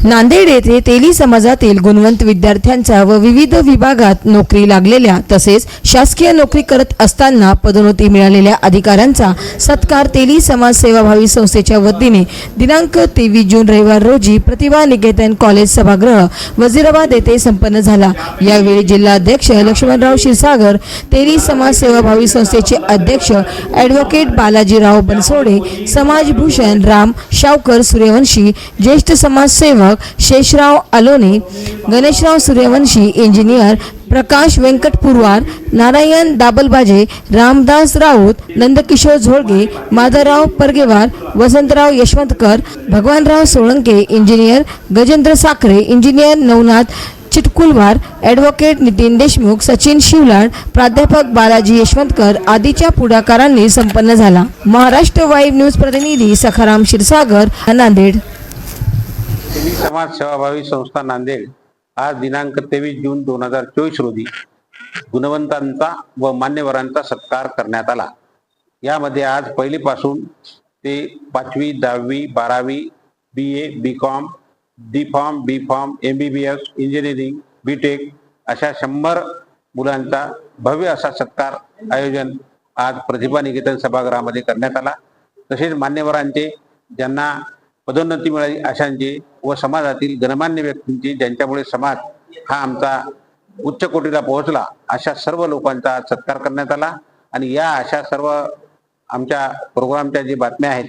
नांदेड येथे तेली समाजातील गुणवंत विद्यार्थ्यांचा व विविध विभागात नोकरी लागलेल्या तसेच शासकीय नोकरी करत असताना पदोन्नती मिळालेल्या अधिकाऱ्यांचा सत्कार तेली समाज सेवाभावी संस्थेच्या वतीने दिनांक 23 जून रविवार रोजी प्रतिभा निकेतन कॉलेज सभागृह वजीराबाद येथे संपन्न झाला। यावेळी जिल्हाध्यक्ष लक्ष्मणराव क्षीरसागर, तेली समाज सेवाभावी संस्थेचे अध्यक्ष ॲडव्होकेट बालाजीराव बनसोडे, समाजभूषण राम शावकर सूर्यवंशी, ज्येष्ठ समाजसेवक Sheshrao Alone, Ganeshrao Suryavanshi, engineer Prakash Vyankat Purwar, Narayan Dabalbaje, Ramdas Raut, Nandkishor Zolge, Madhavrao Pargewar, Vasantrao Yashwantkar, Bhagwanrao Solanke, engineer Gajendra Sakhare, engineer Navnath Chitkulwar, advocate Nitin Deshmukh, Sachin Shivlad, प्राध्यापक बालाजी यशवंतकर आदीच्या पुढाकारांनी संपन्न झाला। महाराष्ट्र वाईब न्यूज प्रतिनिधी सखाराम क्षीरसागर, नांदेड। तेली समाज सेवाभावी संस्था नांदेड आज दिनांक 23 जून 2024 रोजी गुणवंतांचा व मान्यवरांचा सत्कार करण्यात आला। यामध्ये आज पहिलीपासून ते 5वी, 10वी, 12वी, BA, BCom, D.Pharm, B.Pharm, MBBS, engineering, BTech अशा 100 मुलांचा भव्य असा सत्कार आयोजन आज प्रतिभा निकेतन सभागृहामध्ये करण्यात आला। तसेच मान्यवरांचे, ज्यांना पदोन्नती मिळाली अशांचे व समाजातील गणमान्य व्यक्तींचे, ज्यांच्यामुळे समाज हा आमचा उच्च कोटीला पोहोचला, अशा सर्व लोकांचा सत्कार करण्यात आला। आणि या अशा सर्व आमच्या प्रोग्रामच्या जे बातम्या आहेत,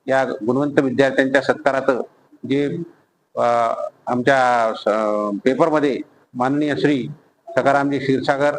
या गुणवंत विद्यार्थ्यांच्या सत्कारात जे आमच्या पेपरमध्ये माननीय श्री सखारामजी क्षीरसागर